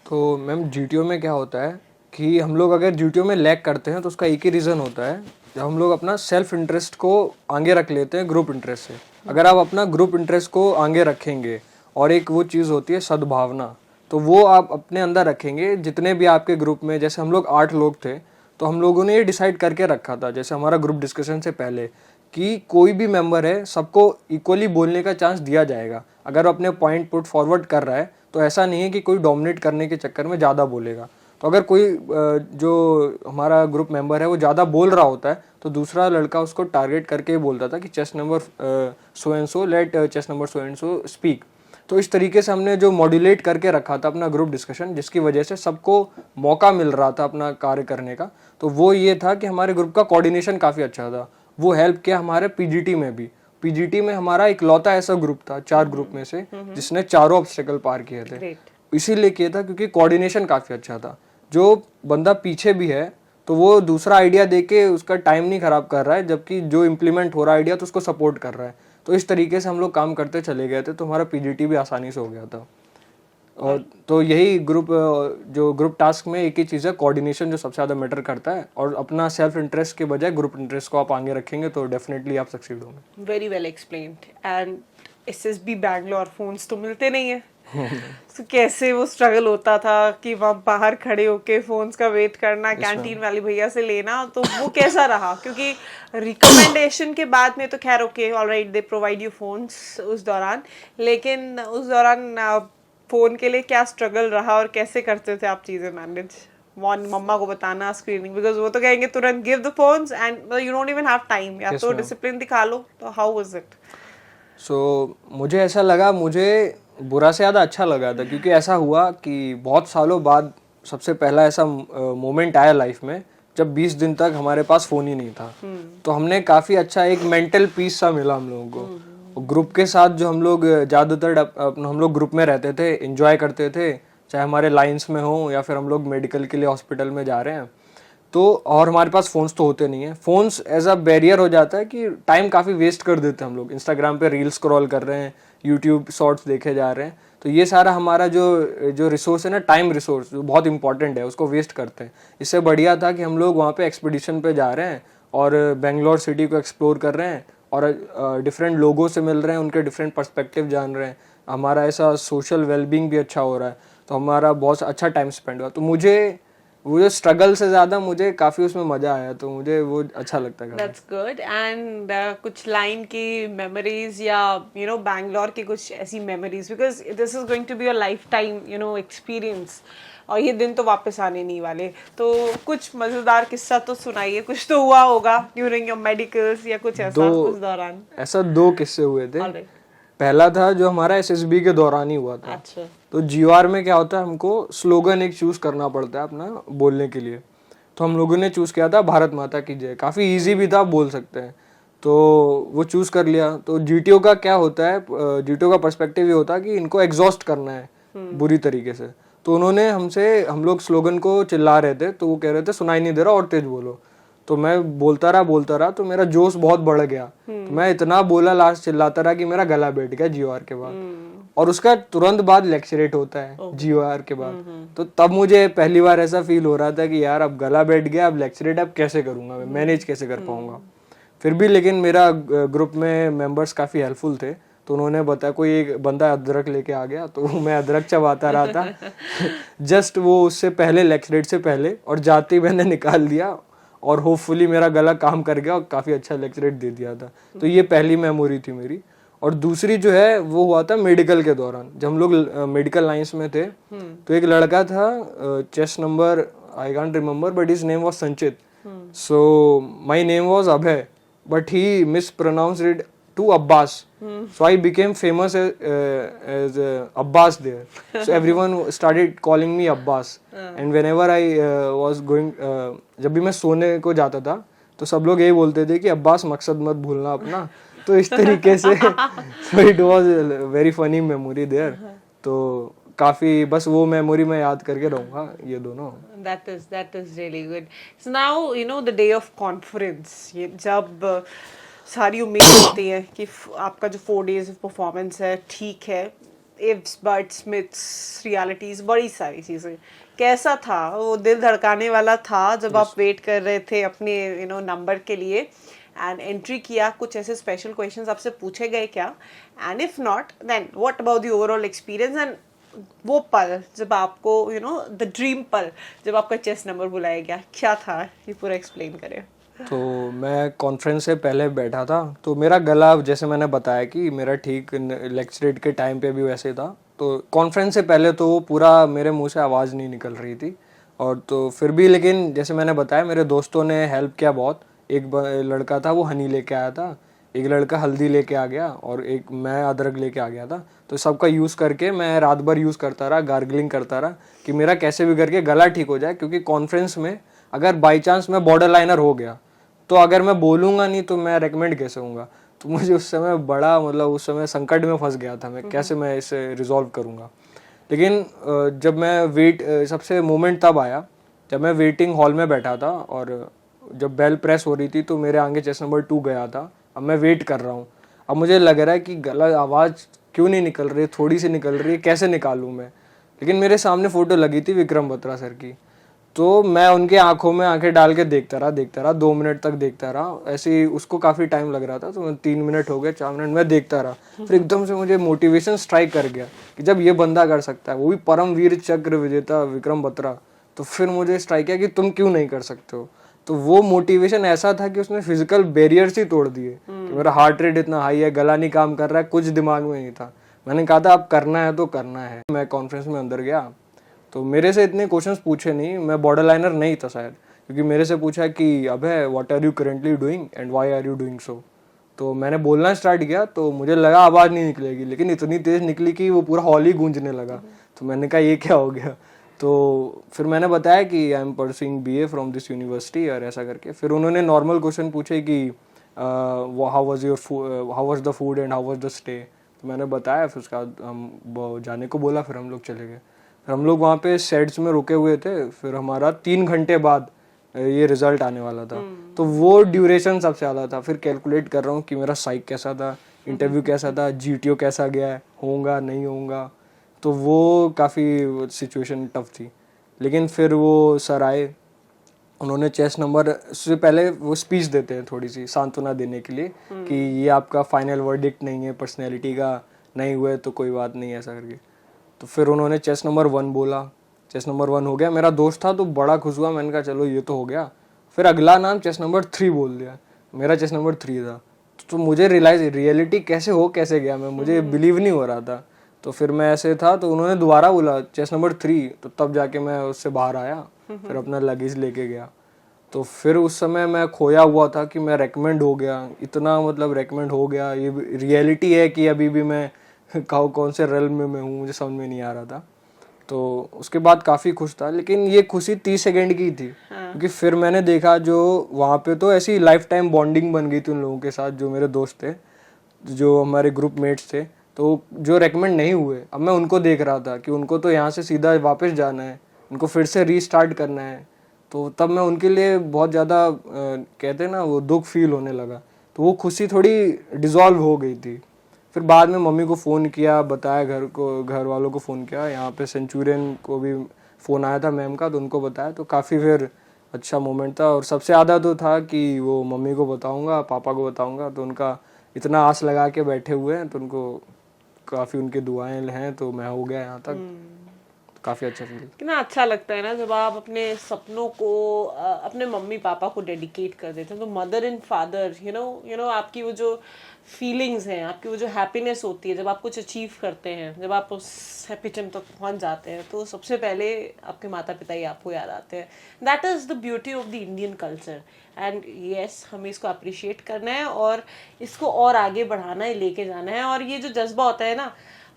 तो मैम जीटीओ में क्या होता है कि हम लोग अगर जीटीओ में लैग करते हैं तो उसका एक ही रीज़न होता है, जब हम लोग अपना सेल्फ इंटरेस्ट को आगे रख लेते हैं ग्रुप इंटरेस्ट से। अगर आप अपना ग्रुप इंटरेस्ट को आगे रखेंगे, और एक वो चीज़ होती है सद्भावना, तो वो आप अपने अंदर रखेंगे। जितने भी आपके ग्रुप में, जैसे हम लोग 8 लोग थे, तो हम लोगों ने ये डिसाइड करके रखा था, जैसे हमारा ग्रुप डिस्कशन से पहले, कि कोई भी मेंबर है सबको इक्वली बोलने का चांस दिया जाएगा। अगर वो अपने पॉइंट पुट फॉरवर्ड कर रहा है तो ऐसा नहीं है कि कोई डोमिनेट करने के चक्कर में ज़्यादा बोलेगा। तो अगर कोई जो हमारा ग्रुप मेंबर है वो ज़्यादा बोल रहा होता है, तो दूसरा लड़का उसको टारगेट करके बोलता था कि chest number so and so, let chest number so and so speak. तो इस तरीके से हमने जो मॉड्यूलेट करके रखा था अपना ग्रुप डिस्कशन, जिसकी वजह से सबको मौका मिल रहा था अपना कार्य करने का, तो वो ये था कि हमारे ग्रुप का कोऑर्डिनेशन काफ़ी अच्छा था। वो हेल्प किया हमारे पीजीटी में भी। पीजीटी में हमारा इकलौता ऐसा ग्रुप था 4 ग्रुप में से जिसने चारों ऑब्स्टेकल पार किए थे। इसीलिए किया था क्योंकि कोऑर्डिनेशन काफ़ी अच्छा था। जो बंदा पीछे भी है तो वो दूसरा आइडिया देके उसका टाइम नहीं खराब कर रहा है, जबकि जो इम्प्लीमेंट हो रहा आइडिया तो उसको सपोर्ट कर रहा है। तो इस तरीके से हम लोग काम करते चले गए थे, तो हमारा पीजीटी भी आसानी से हो गया था। और तो यही जो ग्रुप टास्क में एक ही चीज़ है, कोऑर्डिनेशन, जो सबसे ज़्यादा मैटर करता है। और अपना सेल्फ इंटरेस्ट के बजाय ग्रुप इंटरेस्ट को आप आगे रखेंगे तो डेफिनेटली आप सक्सीड होंगे। Very well explained. And SSB Bangalore phones तो मिलते नहीं है, तो कैसे वो स्ट्रगल होता था कि वहाँ बाहर खड़े होके फोन्स का वेट करना, कैंटीन वाले भैया से लेना, तो वो कैसा रहा? क्योंकि रिकमेंडेशन के बाद में तो खैर okay alright they provide you phones उस दौरान, लेकिन उस दौरान फोन के लिए क्या स्ट्रगल रहा और कैसे करते थे आप चीजें मैनेज? मम्मा को बताना स्क्रीनिंग, बिकॉज वो तो कहेंगे तुरंत give the phones and you don't even have time, या तो डिसिप्लिन दिखा लो। तो हाउ वाज इट? सो मुझे ऐसा लगा, मुझे बुरा से ज़्यादा अच्छा लगा था, क्योंकि ऐसा हुआ कि बहुत सालों बाद सबसे पहला ऐसा मोमेंट आया लाइफ में जब 20 दिन तक हमारे पास फ़ोन ही नहीं था। तो हमने काफ़ी अच्छा एक मेंटल पीस सा मिला हम लोगों को। ग्रुप के साथ जो हम लोग ज़्यादातर हम लोग ग्रुप में रहते थे, एंजॉय करते थे, चाहे हमारे लाइंस में हो या फिर हम लोग मेडिकल के लिए हॉस्पिटल में जा रहे हैं। तो और हमारे पास फ़ोन्स तो होते नहीं है, फ़ोन्स एज अ बैरियर हो जाता है कि टाइम काफ़ी वेस्ट कर देते हैं हम लोग। इंस्टाग्राम पे रील स्क्रॉल कर रहे हैं, यूट्यूब शॉर्ट्स देखे जा रहे हैं, तो ये सारा हमारा जो रिसोर्स है ना, टाइम रिसोर्स, जो बहुत इंपॉर्टेंट है, उसको वेस्ट करते हैं। इससे बढ़िया था कि हम लोग वहाँ पे एक्सपीडिशन पे जा रहे हैं और बेंगलोर सिटी को एक्सप्लोर कर रहे हैं और डिफरेंट लोगों से मिल रहे हैं, उनके डिफरेंट पर्सपेक्टिव जान रहे हैं। हमारा ऐसा सोशल वेलबींग भी अच्छा हो रहा है, तो हमारा बहुत अच्छा टाइम स्पेंड हुआ। तो मुझे वो जो स्ट्रगल से ज्यादा मुझे काफी उसमें मजा आया, तो मुझे वो अच्छा लगता है। That's good. एंड कुछ लाइन की मेमोरीज या बैंगलोर की कुछ ऐसी memories, because this is going to be your lifetime experience, और ये दिन तो वापस आने नहीं वाले। तो कुछ मजेदार किस्सा तो सुनाइए, कुछ तो हुआ होगा ड्यूरिंग योर मेडिकल्स या कुछ ऐसा उस दौरान। ऐसा 2 किस्से हुए थे। Alright. पहला था जो हमारा एसएसबी के दौरान ही हुआ था। अच्छा। तो जीआर में क्या होता है, हमको स्लोगन एक चूज करना पड़ता है अपना बोलने के लिए। तो हम लोगों ने चूज किया था भारत माता की जय, काफी इजी भी था, बोल सकते हैं। तो वो चूज कर लिया। तो जीटीओ का क्या होता है, जीटीओ का पर्सपेक्टिव ये होता है कि इनको एग्जॉस्ट करना है बुरी तरीके से। तो उन्होंने हमसे, हम लोग स्लोगन को चिल्ला रहे थे, तो वो कह रहे थे सुनाई नहीं दे रहा और तेज बोलो। तो मैं बोलता रहा, तो मेरा जोश बहुत बढ़ गया। तो मैं इतना बोला, लास्ट चिल्लाता रहा कि मेरा गला बैठ गया जीओआर के बाद। और उसका तुरंत बाद लेक्चरेट होता है जीओआर के बाद। तो तब मुझे पहली बार ऐसा फील हो रहा था कि यार अब गला बैठ गया, अब लेक्चरेट अब कैसे करूंगा मैं, मैनेज कैसे कर पाऊंगा। फिर भी लेकिन मेरा ग्रुप में मेंबर्स काफी हेल्पफुल थे, तो उन्होंने बताया, कोई एक बंदा अदरक लेके आ गया, तो मैं अदरक चबाता रहा था जस्ट वो उससे पहले, लेक्चरेट से पहले, और जाते ही मैंने निकाल दिया और होपफुली मेरा गला काम कर गया और काफी अच्छा लेक्चरेट दे दिया था। तो ये पहली मेमोरी थी मेरी। और दूसरी जो है वो हुआ था मेडिकल के दौरान, जब हम लोग मेडिकल लाइंस में थे। तो एक लड़का था, chest number I can't remember, but his name was Sanchit. So my name was Abhay, but he mispronounced it to Abbas. So I became famous as Abbas there. So everyone started calling me Abbas. And whenever I was going, जब भी मैं सोने को जाता था, तो सब लोग यही बोलते थे कि अब्बास मकसद मत भूलना अपना। तो इस तरीके से so it was a very funny memory there. तो काफी, बस वो मेमोरी मैं याद करके रहूंगा, ये दोनों। That is really good. So now the day of conference, ये जब सारी उम्मीद होती है कि आपका जो 4 days ऑफ परफॉर्मेंस है ठीक है, इफ्स बट्स मिथ्स रियलिटीज, बड़ी सारी चीज़ें, कैसा था वो? दिल धड़काने वाला था जब आप वेट कर रहे थे अपने नंबर के लिए एंड एंट्री किया? कुछ ऐसे स्पेशल क्वेश्चंस आपसे पूछे गए क्या? And if not, then what about the overall experience and वो पल जब आपको द ड्रीम पल जब आपका चेस्ट नंबर बुलाया गया, क्या था? ये पूरा एक्सप्लेन करें। तो मैं कॉन्फ्रेंस से पहले बैठा था, तो मेरा गला, जैसे मैंने बताया कि मेरा ठीक लेक्चरेट के टाइम पे भी वैसे था। तो कॉन्फ्रेंस से पहले तो पूरा मेरे मुंह से आवाज़ नहीं निकल रही थी। और तो फिर भी, लेकिन जैसे मैंने बताया, मेरे दोस्तों ने हेल्प किया बहुत। एक लड़का था वो हनी लेके आया था, एक लड़का हल्दी लेके आ गया, और एक मैं अदरक लेके आ गया था। तो सबका यूज़ करके मैं रात भर यूज़ करता रहा, गार्गलिंग करता रहा कि मेरा कैसे भी करके गला ठीक हो जाए। क्योंकि कॉन्फ्रेंस में अगर बाई चांस मैं बॉर्डर लाइनर हो गया, तो अगर मैं बोलूँगा नहीं तो मैं रेकमेंड कैसे होऊंगा। तो मुझे उस समय बड़ा, मतलब उस समय संकट में फंस गया था मैं, कैसे मैं इसे रिजॉल्व करूँगा। लेकिन जब मैं सबसे मोमेंट तब आया जब मैं वेटिंग हॉल में बैठा था, और जब बेल प्रेस हो रही थी तो मेरे आगे चेस्ट नंबर 2 गया था। अब मैं वेट कर रहा हूँ, अब मुझे लग रहा है कि गला, आवाज़ क्यों नहीं निकल रही, थोड़ी सी निकल रही है, कैसे निकालूँ मैं। लेकिन मेरे सामने फ़ोटो लगी थी विक्रम बत्रा सर की। तो मैं उनके आंखों में आंखें डाल के देखता रहा 2 मिनट तक देखता रहा। ऐसे ही उसको काफ़ी टाइम लग रहा था, तो 3 मिनट हो गए, 4 मिनट मैं देखता रहा। फिर एकदम से मुझे मोटिवेशन स्ट्राइक कर गया कि जब ये बंदा कर सकता है, वो भी परमवीर चक्र विजेता विक्रम बत्रा, तो फिर मुझे स्ट्राइक किया कि तुम क्यों नहीं कर सकते हो। तो वो मोटिवेशन ऐसा था कि उसने फिजिकल बैरियर्स ही तोड़ दिए कि मेरा हार्ट रेट इतना हाई है, गला नहीं काम कर रहा है, कुछ दिमाग में नहीं था। मैंने कहा था अब करना है तो करना है। मैं कॉन्फ्रेंस में अंदर गया, तो मेरे से इतने क्वेश्चंस पूछे नहीं, मैं बॉर्डर लाइनर नहीं था शायद, क्योंकि मेरे से पूछा कि अबे what are you currently doing and why are you doing so. तो मैंने बोलना स्टार्ट किया, तो मुझे लगा आवाज़ नहीं निकलेगी, लेकिन इतनी तेज़ निकली कि वो पूरा हॉल ही गूंजने लगा। तो मैंने कहा ये क्या हो गया। तो फिर मैंने बताया कि I am pursuing BA from this university और ऐसा करके। फिर उन्होंने नॉर्मल क्वेश्चन पूछे कि how was the food and how was the stay. तो मैंने बताया, फिर उसका हम जाने को बोला, फिर हम लोग चले गए। फिर हम लोग वहाँ पे सेट्स में रुके हुए थे। फिर हमारा 3 घंटे बाद ये रिजल्ट आने वाला था। तो वो ड्यूरेशन सबसे ज़्यादा था। फिर कैलकुलेट कर रहा हूँ कि मेरा साइक कैसा था, इंटरव्यू कैसा था, GTO कैसा गया है, होगा नहीं होगा। तो वो काफ़ी सिचुएशन टफ थी। लेकिन फिर वो सर आए, उन्होंने चेस्ट नंबर से पहले वो स्पीच देते हैं थोड़ी सी सांत्वना देने के लिए कि ये आपका फाइनल वर्डिक्ट नहीं है, पर्सनैलिटी का नहीं हुआ है तो कोई बात नहीं, ऐसा करके। तो फिर उन्होंने चेस्ट नंबर 1 बोला, चेस्ट नंबर 1 हो गया। मेरा दोस्त था तो बड़ा खुश हुआ, मैंने कहा चलो ये तो हो गया। फिर अगला नाम चेस्ट नंबर 3 बोल दिया, मेरा चेस्ट नंबर 3 था। तो मुझे रियलिटी कैसे गया, मैं मुझे बिलीव नहीं हो रहा था। तो फिर मैं ऐसे था, तो उन्होंने दोबारा बोला चेस्ट नंबर 3, तो तब जाके मैं उससे बाहर आया। फिर अपना लगेज लेके गया। तो फिर उस समय मैं खोया हुआ था कि मैं रेकमेंड हो गया, इतना मतलब रेकमेंड हो गया। ये रियलिटी है कि अभी भी मैं कौन से रेल में मैं हूँ, मुझे समझ में नहीं आ रहा था। तो उसके बाद काफ़ी खुश था, लेकिन ये खुशी 30 सेकंड की थी। क्योंकि फिर मैंने देखा जो वहाँ पे तो ऐसी लाइफ टाइम बॉन्डिंग बन गई थी उन लोगों के साथ, जो मेरे दोस्त थे, जो हमारे ग्रुप मेट्स थे। तो जो रेकमेंड नहीं हुए, अब मैं उनको देख रहा था कि उनको तो यहाँ से सीधा वापस जाना है, उनको फिर से रीस्टार्ट करना है। तो तब मैं उनके लिए बहुत ज़्यादा कहते हैं ना, वो दुख फील होने लगा। तो वो खुशी थोड़ी डिज़ोल्व हो गई थी। फिर बाद में मम्मी को फ़ोन किया, बताया, घर वालों को फ़ोन किया, यहाँ पे सेंचुरियन को भी फ़ोन आया था मैम का, तो उनको बताया। तो काफ़ी फिर अच्छा मोमेंट था। और सबसे ज़्यादा तो था कि वो मम्मी को बताऊंगा, पापा को बताऊंगा, तो उनका इतना आस लगा के बैठे हुए हैं, तो उनको काफ़ी उनकी दुआएं हैं, तो मैं हो गया यहाँ तक। काफ़ी अच्छा फील। कितना अच्छा लगता है ना जब आप अपने सपनों को अपने मम्मी पापा को डेडिकेट कर देते हैं। तो mother and father you know आपकी वो जो फीलिंग्स हैं, आपकी वो जो हैप्पीनेस होती है जब आप कुछ अचीव करते हैं, जब आप उस हैप्पी टाइम तक पहुंच जाते हैं, तो सबसे पहले आपके माता पिता ही आपको याद आते हैं। That is the beauty of the Indian culture. And yes, हमें इसको अप्रिशिएट करना है और इसको और आगे बढ़ाना है, लेके जाना है। और ये जो जज्बा होता है ना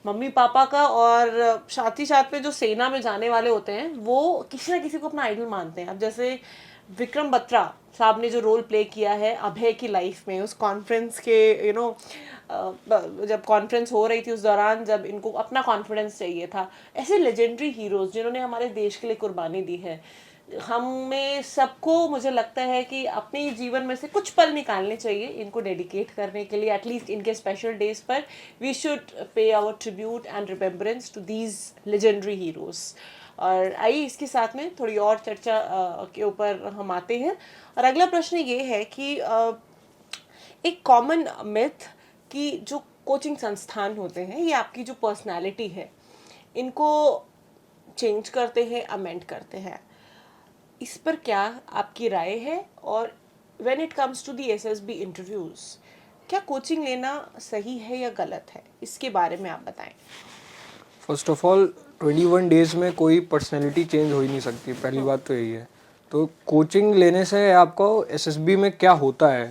मम्मी पापा का, और साथ ही साथ में जो सेना में जाने वाले होते हैं, वो किसी ना किसी को अपना आइडल मानते हैं। अब जैसे विक्रम बत्रा साहब ने जो रोल प्ले किया है अभय की लाइफ में, उस कॉन्फ्रेंस के जब कॉन्फ्रेंस हो रही थी उस दौरान, जब इनको अपना कॉन्फिडेंस चाहिए था, ऐसे लेजेंडरी हीरोज जिन्होंने हमारे देश के लिए कुर्बानी दी है, हमें सबको मुझे लगता है कि अपने जीवन में से कुछ पल निकालने चाहिए इनको डेडिकेट करने के लिए। एटलीस्ट इनके स्पेशल डेज पर we should pay our tribute and remembrance to these legendary heroes. और आइए इसके साथ में थोड़ी और चर्चा के ऊपर हम आते हैं। और अगला प्रश्न ये है कि एक कॉमन मिथ कि जो कोचिंग संस्थान होते हैं, ये आपकी जो पर्सनालिटी है इनको चेंज करते हैं, अमेंड करते हैं। इस पर क्या आपकी राय है? और when it comes to the SSB interviews, क्या कोचिंग लेना सही है या गलत है? इसके बारे में आप बताएं। फर्स्ट ऑफ ऑल 21 डेज में कोई पर्सनैलिटी चेंज हो ही नहीं सकती, पहली बात तो यही है। तो कोचिंग लेने से आपको SSB में क्या होता है,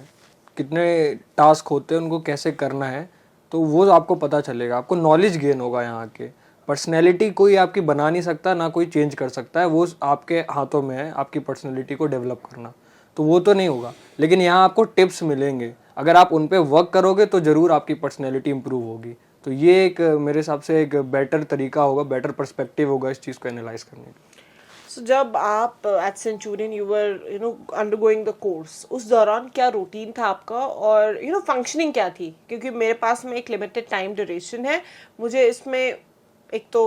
कितने टास्क होते हैं, उनको कैसे करना है, तो वो आपको पता चलेगा, आपको नॉलेज गेन होगा। यहाँ के पर्सनैलिटी कोई आपकी बना नहीं सकता, ना कोई चेंज कर सकता है, वो आपके हाथों में है आपकी पर्सनैलिटी को डेवलप करना। तो वो तो नहीं होगा, लेकिन यहाँ आपको टिप्स मिलेंगे, अगर आप उन पे वर्क करोगे तो ज़रूर आपकी पर्सनैलिटी इंप्रूव होगी। तो ये एक मेरे हिसाब से एक बेटर तरीका होगा, बेटर पर्सपेक्टिव होगा इस चीज़ को एनालाइज करने का। So, जब आप at Centurion you were undergoing the course, उस दौरान क्या रूटीन था आपका और फंक्शनिंग क्या थी? क्योंकि मेरे पास में एक लिमिटेड टाइम ड्यूरेशन है, मुझे इसमें एक तो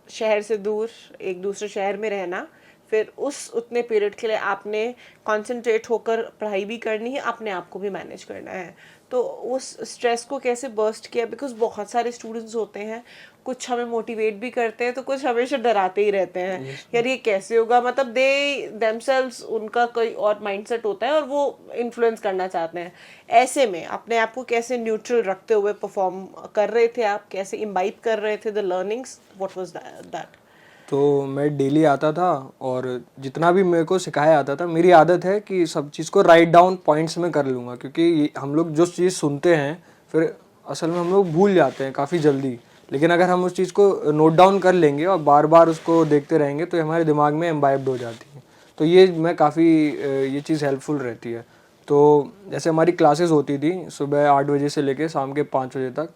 शहर से दूर एक दूसरे शहर में रहना, फिर उस उतने पीरियड के लिए आपने कंसंट्रेट होकर पढ़ाई भी करनी है, अपने आप को भी मैनेज करना है। तो उस स्ट्रेस को कैसे बर्स्ट किया? बिकॉज बहुत सारे स्टूडेंट्स होते हैं, कुछ हमें मोटिवेट भी करते हैं तो कुछ हमेशा डराते ही रहते हैं, यार ये कैसे होगा, मतलब दे देमसेल्व्स, उनका कोई और माइंडसेट होता है और वो इन्फ्लुएंस करना चाहते हैं। ऐसे में अपने आप को कैसे न्यूट्रल रखते हुए परफॉर्म कर रहे थे आप? कैसे इम्बाइब कर रहे थे the learnings? What was that? तो मैं डेली आता था और जितना भी मेरे को सिखाया आता था, मेरी आदत है कि सब चीज़ को राइट डाउन पॉइंट्स में कर लूँगा, क्योंकि हम लोग जो चीज़ सुनते हैं फिर असल में हम लोग भूल जाते हैं काफ़ी जल्दी। लेकिन अगर हम उस चीज़ को नोट डाउन कर लेंगे और बार बार उसको देखते रहेंगे तो हमारे दिमाग में इम्बाइब्ड हो जाती है। तो ये मैं काफ़ी ये चीज़ हेल्पफुल रहती है। तो जैसे हमारी क्लासेस होती थी सुबह 8 बजे से लेके शाम के 5 बजे तक,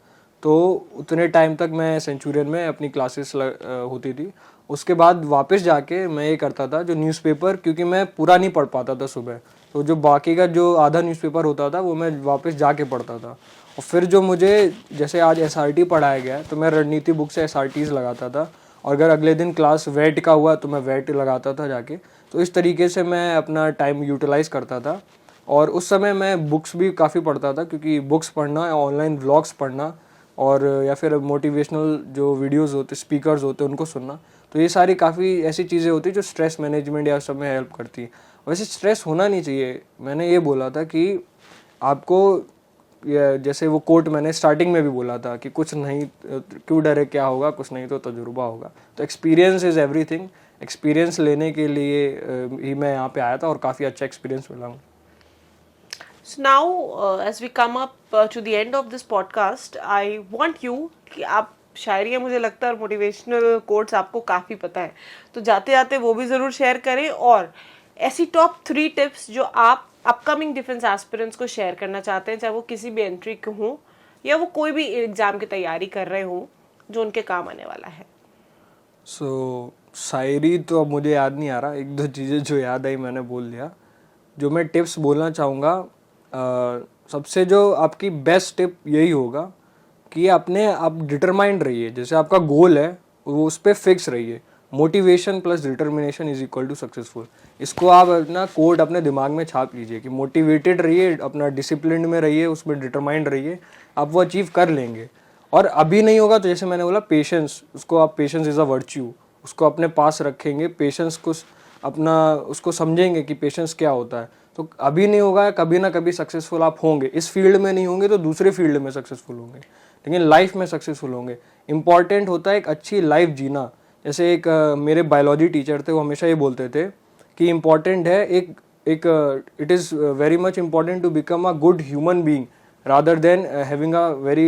तो उतने टाइम तक मैं सेंचुरियन में अपनी क्लासेस होती थी। उसके बाद वापस जाके मैं ये करता था जो न्यूज़पेपर, क्योंकि मैं पूरा नहीं पढ़ पाता था सुबह, तो जो बाकी का जो आधा न्यूज़पेपर होता था वो मैं वापस जाके पढ़ता था। और फिर जो मुझे जैसे आज एसआरटी पढ़ाया गया तो मैं रणनीति बुक से एसआरटीज़ लगाता था, और अगर अगले दिन क्लास वेट का हुआ तो मैं वेट लगाता था जाके। तो इस तरीके से मैं अपना टाइम यूटिलाइज़ करता था। और उस समय मैं बुक्स भी काफ़ी पढ़ता था, क्योंकि बुक्स पढ़ना, ऑनलाइन व्लॉग्स पढ़ना और या फिर मोटिवेशनल जो वीडियोस होते, स्पीकर्स होते, उनको सुनना, तो ये सारी काफ़ी ऐसी चीज़ें होती जो स्ट्रेस मैनेजमेंट या सब में हेल्प करती है। वैसे स्ट्रेस होना नहीं चाहिए। मैंने ये बोला था कि आपको जैसे वो कोट मैंने स्टार्टिंग में भी बोला था कि कुछ नहीं, क्यों डरे, क्या होगा, कुछ नहीं तो तजुर्बा होगा। तो एक्सपीरियंस इज़ एवरीथिंग। एक्सपीरियंस लेने के लिए ही मैं यहाँ पे आया था और काफ़ी अच्छा एक्सपीरियंस मिला हूँ। So now, as we come up to the end of this podcast, I want you कि आप शायरियाँ, मुझे लगता है, और मोटिवेशनल कोट्स आपको काफ़ी पता है, तो जाते जाते वो भी ज़रूर शेयर करें। और ऐसी टॉप 3 टिप्स जो आप अपकमिंग डिफेंस एस्पिरेंट्स को शेयर करना चाहते हैं, चाहे वो किसी भी एंट्री के हों या वो कोई भी एग्ज़ाम की तैयारी कर रहे हों, जो उनके काम आने वाला है। शायरी तो अब मुझे याद नहीं आ रहा, 1-2 चीज़ें जो याद आई मैंने बोल दिया। जो मैं टिप्स बोलना चाहूँगा, सबसे जो आपकी बेस्ट टिप यही होगा कि आप डिटरमाइंड रहिए। जैसे आपका गोल है वो उस पर फिक्स रहिए। Motivation plus determination is equal to successful. इसको आप अपना कोड अपने दिमाग में छाप लीजिए कि मोटिवेटेड रहिए, अपना डिसिप्लिन में रहिए, उसमें डिटरमाइंड रहिए, आप वो अचीव कर लेंगे। और अभी नहीं होगा तो जैसे मैंने बोला, पेशेंस, उसको आप, पेशेंस इज़ अ वर्च्यू, उसको अपने पास रखेंगे, पेशेंस को अपना उसको समझेंगे कि पेशेंस क्या होता है, तो अभी नहीं होगा, कभी ना कभी सक्सेसफुल आप होंगे। इस फील्ड में नहीं होंगे तो दूसरे फील्ड में सक्सेसफुल होंगे, लेकिन लाइफ में सक्सेसफुल होंगे। इंपॉर्टेंट होता है एक अच्छी लाइफ जीना। जैसे एक मेरे बायोलॉजी टीचर थे, वो हमेशा ये बोलते थे कि इम्पॉर्टेंट है it is very much important to become a good human being rather than having a very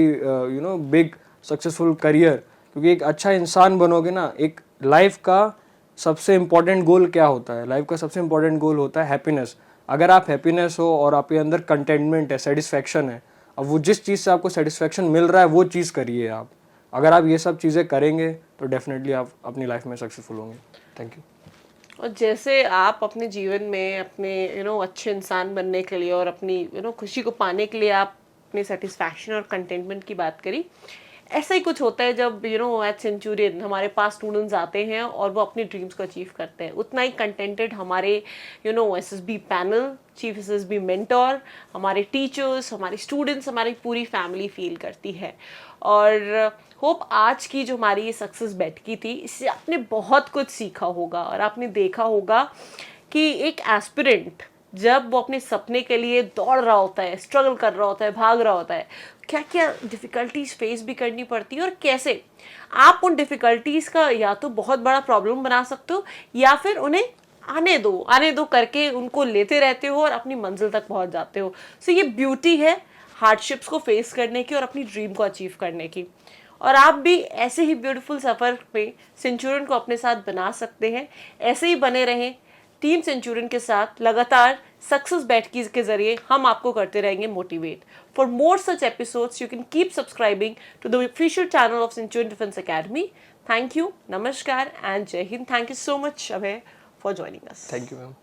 big successful career. क्योंकि एक अच्छा इंसान बनोगे ना, एक लाइफ का सबसे इम्पॉर्टेंट गोल क्या होता है? लाइफ का सबसे इम्पॉर्टेंट गोल होता है हैप्पीनेस। अगर आप हैप्पीनेस हो और आपके अंदर कंटेंटमेंट है, सेटिस्फैक्शन है, अब वो जिस चीज़ से आपको सेटिस्फैक्शन मिल रहा है वो चीज़ करिए आप। अगर आप ये सब चीज़ें करेंगे तो डेफिनेटली आप अपनी लाइफ में सक्सेसफुल होंगे। Thank you. और जैसे आप अपने जीवन में अपने अच्छे इंसान बनने के लिए और अपनी खुशी को पाने के लिए आप अपनी सेटिस्फैक्शन और कंटेंटमेंट की बात करी, ऐसा ही कुछ होता है जब एट सेंचुरियन हमारे पास स्टूडेंट्स आते हैं और वो अपनी ड्रीम्स को अचीव करते हैं। उतना ही कंटेंटेड हमारे SSB panel, chief SSB mentor, हमारे टीचर्स, हमारे स्टूडेंट्स, हमारी पूरी फैमिली फील करती है। और होप आज की जो हमारी ये सक्सेस बैठकी थी, इससे आपने बहुत कुछ सीखा होगा और आपने देखा होगा कि एक एस्पिरेंट जब वो अपने सपने के लिए दौड़ रहा होता है, स्ट्रगल कर रहा होता है, भाग रहा होता है, क्या क्या डिफ़िकल्टीज फेस भी करनी पड़ती है और कैसे आप उन डिफ़िकल्टीज का या तो बहुत बड़ा प्रॉब्लम बना सकते हो या फिर उन्हें आने दो करके उनको लेते रहते हो और अपनी मंजिल तक पहुंच जाते हो। सो ये ब्यूटी है हार्डशिप्स को फेस करने की और अपनी ड्रीम को अचीव करने की। और आप भी ऐसे ही ब्यूटीफुल सफ़र में सेंचुरियन को अपने साथ बना सकते हैं। ऐसे ही बने रहें टीम सेंचुरियन के साथ। लगातार सक्सेस बैठकी के जरिए हम आपको करते रहेंगे motivate. For more such episodes you can keep subscribing to the official channel of Centurion Defence Academy. Thank you, नमस्कार एंड जय हिंद। Thank you so much Abhay for joining us. Thank you ma'am.